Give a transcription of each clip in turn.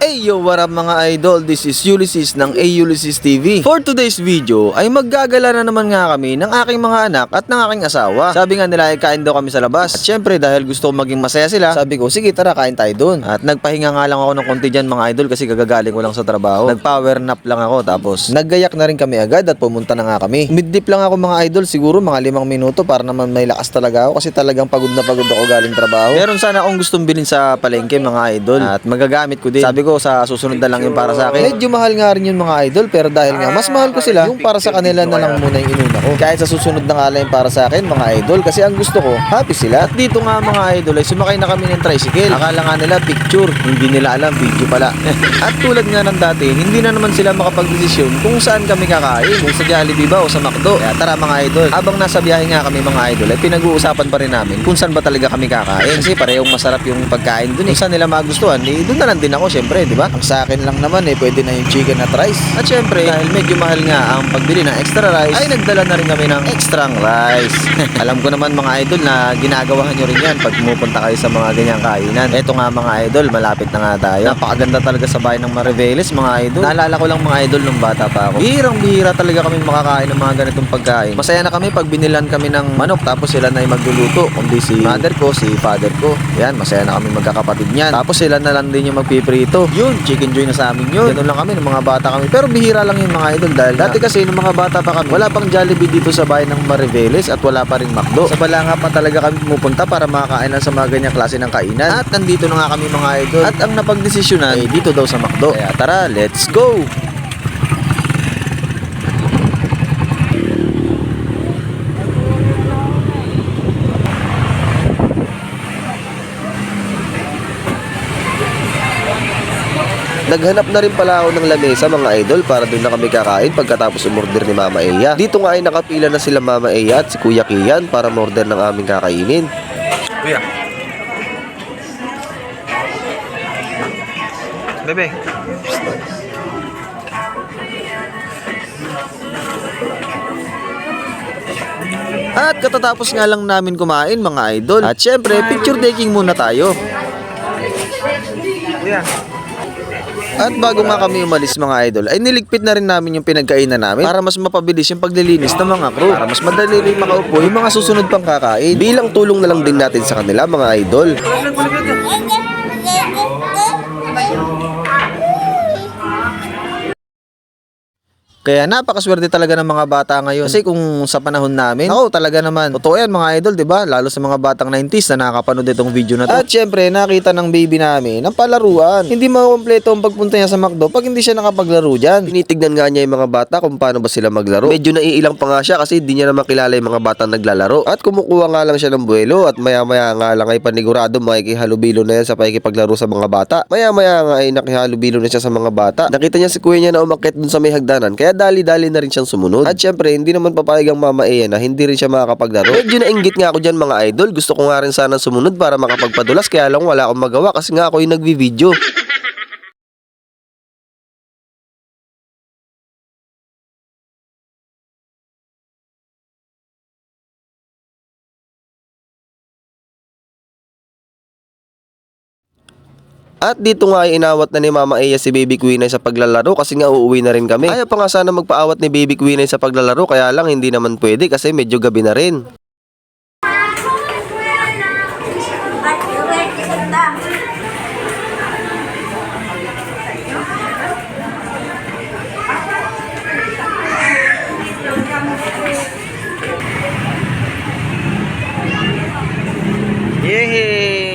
Hey yo, what up mga idol? This is Ulysses ng Ulysses TV. For today's video ay maggagala na naman nga kami ng aking mga anak at ng aking asawa. Sabi nga nila ay kain daw kami sa labas. At syempre dahil gusto ko maging masaya sila, sabi ko sige tara kain tayo dun. At nagpahinga nga lang ako ng konti dyan mga idol kasi gagagaling ko lang sa trabaho. Nag-power nap lang ako tapos naggayak na rin kami agad at pumunta na nga kami. Mid-dip lang ako mga idol, siguro mga 5 minuto para naman may lakas talaga ako kasi talagang pagod na pagod ako galing trabaho. Meron sana akong gustong bilhin sa palengke mga idol at magagamit ko din. Sabi ko sa susunod na lang yung para sa akin. Medyo mahal nga rin yun mga idol pero dahil nga mas mahal ko sila, yung para sa kanila na lang muna yung inuna ko. Kahit sa susunod na nga lang yung para sa akin mga idol kasi ang gusto ko, happy sila. At dito nga mga idol ay sumakay na kami ng tricycle. Akala nga nila picture, hindi nila alam video pala. At tulad nga ng dati, hindi na naman sila makapagdesisyon kung saan kami kakain, kung sa Jollibee ba o sa McDo. Kaya tara mga idol, habang nasa biyahe nga kami mga idol ay pinag-uusapan pa rin namin kung saan ba talaga kami kakain. Kasi parehong masarap yung pagkain dun eh. Kung saan nila magustuhan, eh, dun na lang din ako syempre, di ba? Ang sa akin lang naman eh, pwede na yung chicken at rice. At syempre, dahil medyo mahal nga ang pagbili ng extra rice, ay nagdala na rin kami ng extra rice. Alam ko naman mga idol na ginagawa nyo rin yan pag pumupunta kayo sa mga ganyang kainan. Eto nga mga idol, malapit na nga tayo. Napakaganda talaga sa bayan ng Mariveles mga idol. Naalala ko lang mga idol nung bata pa ako. Bihirang-bihira talaga kami makakain ng mga ganitong pagkain. Masaya na kami pag binilan kami ng manok tapos sila na yung magluluto. Kundi si mother ko, si father ko. Yan, masaya na kami magkakapatid niyan. Tapos sila na lang din yung magpiprito. Yun, chicken joy na sa amin yun. Ganun lang kami ng mga bata kami. Pero bihira lang yung mga idol dahil dati kasi nung mga bata pa kami, wala pang Jollibee dito sa bayan ng Mariveles at wala pa ring McDo. Sa Balanga pa talaga kami pumupunta para makakain lang sa mga ganyang klase ng kainan. At nandito na nga kami mga idol. At ang napagdesisyonan ay dito daw sa McDo. Kaya tara, let's go! Naghanap na rin pala ako ng lamesa mga idol para doon na kami kakain pagkatapos umorder ni Mama Eya. Dito nga ay nakapila na sila Mama Eya at si Kuya Kian para umorder ng aming kakainin. Kuya. Bebe. At katatapos nga lang namin kumain mga idol. At syempre picture taking muna tayo. Kuya. At bago nga kami umalis mga idol, ay niligpit na rin namin yung pinagkainan namin para mas mapabilis yung paglilinis ng mga crew. Para mas madali rin makaupo yung mga susunod pang kakain. Bilang tulong na lang din natin sa kanila mga idol. Kaya napakaswerte talaga ng mga bata ngayon. Kasi kung sa panahon namin, ako talaga naman, totoo yan mga idol, diba? Lalo sa mga batang 90s na nakakapanood itong video na to. At syempre, nakita ng baby namin ng palaruan. Hindi makumpleto ang pagpunta niya sa McDo pag hindi siya nakapaglaro dyan. Tinitignan nga niya yung mga bata kung paano ba sila maglaro. Medyo naiilang pa nga siya kasi hindi niya naman kilala yung mga batang naglalaro. At kumukuha nga lang siya ng buwelo at maya-maya nga lang ay panigurado makikihalubilo na yan sa pakikipaglaro sa mga bata. Maya-maya nga ay nakihalubilo na siya sa mga bata. Nakita niya si kuya niya na umakyat dun sa may hagdanan. Kaya dali-dali na rin siyang sumunod. At syempre, hindi naman papayag ang Mama Eya na hindi rin siya makakapaglaro. Medyo nainggit nga ako dyan mga idol. Gusto ko nga rin sana sumunod para makapagpadulas kaya lang wala akong magawa kasi nga ako yung nagvi-video. At dito nga ay inawat na ni Mama Eya si Baby Queen ay sa paglalaro kasi nga uuwi na rin kami. Ayaw pa nga sana magpaawat ni Baby Queen ay sa paglalaro kaya lang hindi naman pwede kasi medyo gabi na rin. Yehey!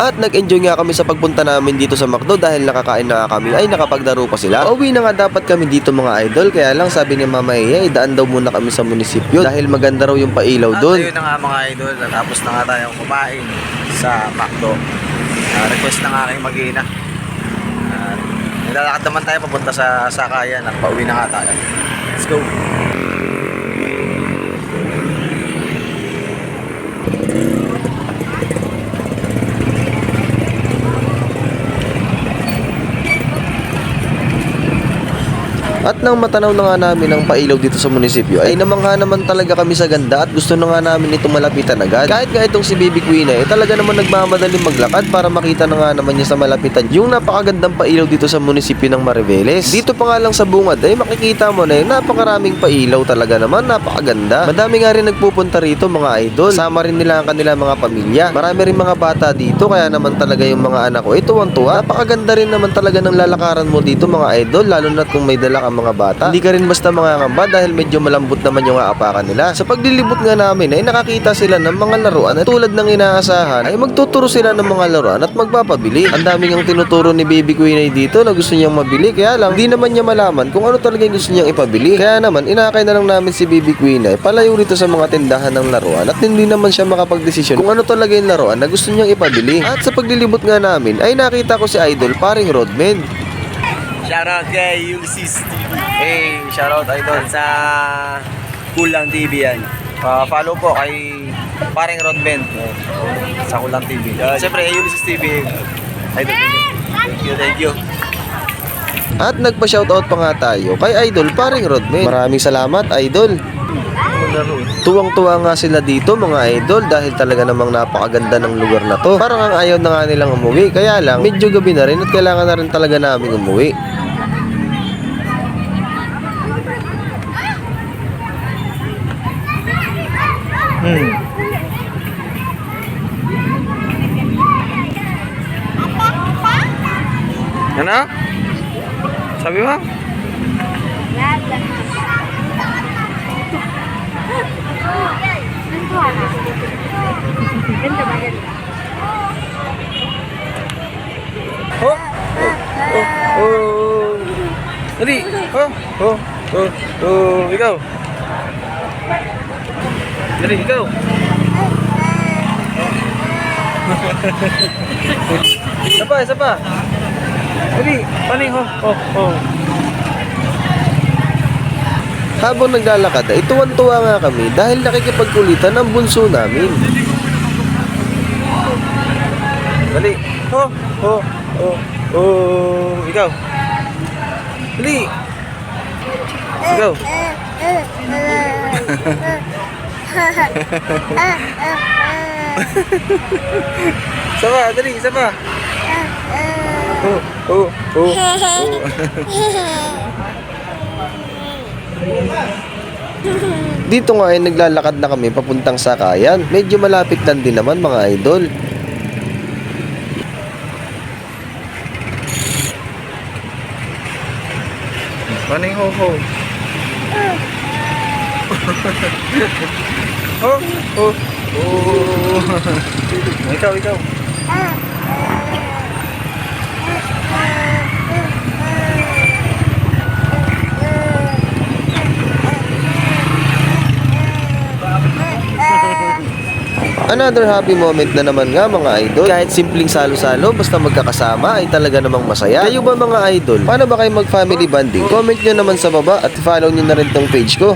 At nag-enjoy nga kami sa pagpunta namin dito sa McDo dahil nakakain na kami ay nakapaglaro pa sila. Pauwi na nga dapat kami dito mga idol kaya lang sabi ni Mama Eya idaan daw muna kami sa munisipyo dahil maganda raw yung pailaw doon. At ayun na nga mga idol, tapos na nga tayong kumain sa McDo. Request ng aking mag-ina. Nilalakad naman tayo papunta sa Sakayan at pauwi na nga tayo. Let's go! At nang matanaw na nga namin ang pailaw dito sa munisipyo ay namangha naman talaga kami sa ganda at gusto na nga namin itong malapitan agad. Kahit nga itong si Baby Queen ay talaga naman nagmamadaling maglakad para makita na nga naman niya sa malapitan yung napakagandang pailaw dito sa munisipyo ng Mariveles. Dito pa nga lang sa bungad ay makikita mo na yung napakaraming pailaw, talaga naman napakaganda. Madami nga rin nagpupunta rito mga idol. Sama rin nila ang kanilang mga pamilya. Marami rin mga bata dito kaya naman talaga yung mga anak ko ito ang tuwa. Napakaganda rin naman talaga ng lalakaran mo dito mga idol, lalo na kung may dala kang mga bata. Hindi ka rin basta mangangamba dahil medyo malambot naman yung aapakan nila. Sa paglilibot nga namin ay nakakita sila ng mga laruan at tulad ng inaasahan ay magtuturo sila ng mga laruan at magpapabili. Ang daming ang tinuturo ni Baby Queen ay dito na gusto niyang mabili, kaya lang hindi naman niya malaman kung ano talaga yung gusto niyang ipabili. Kaya naman inakay na lang namin si Baby Queen ay palayo rito sa mga tindahan ng laruan at hindi naman siya makapagdesisyon kung ano talaga yung laruan na gusto niyang ipabili. At sa paglilibot nga namin ay nakita ko si Idol paring Rodman. Shoutout kay Ulysses TV. Hey, shoutout Idol. Sa Kulang TV yan. Follow po kay paring Rodman sa Kulang TV. Siyempre, Ulysses TV. Idol. Thank you. At nagpa-shoutout pa nga tayo kay Idol paring Rodman. Maraming salamat Idol. Tuwang-tuwa nga sila dito mga idol dahil talaga namang napakaganda ng lugar na to. Parang ang ayaw na nga nilang umuwi, kaya lang medyo gabi na rin at kailangan na rin talaga namin umuwi. Ano? Sabi mo? Oh! Oh! Oh! Dali! Oh! Oh! Oh! Oh! Ikaw! Dali, ikaw! Isa pa, isa pa! Dali! Paning! Oh! Oh! Oh! Habang naglalakad ay tuwan-tuwa nga kami dahil nakikipagkulitan ang bunso namin. Dali! Oh! Oh! Oh! Oh! Ikaw! Dali! Ikaw! Isa pa! Dali! Isa pa! Oh! Oh! Oh! Dito nga ay naglalakad na kami papuntang Sakayan. Medyo malapit lang din naman mga idol. Paning ho ho. Oh, oh, oh. Ikaw, ikaw. Another happy moment na naman nga mga idol. Kahit simpleng salo-salo, basta magkakasama ay talaga namang masaya. Kayo ba mga idol? Paano ba kayo mag-family bonding? Comment nyo naman sa baba at follow nyo na rin tong page ko.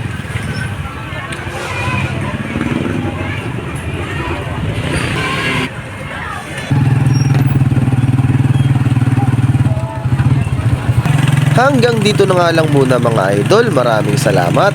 Hanggang dito na nga lang muna mga idol. Maraming salamat.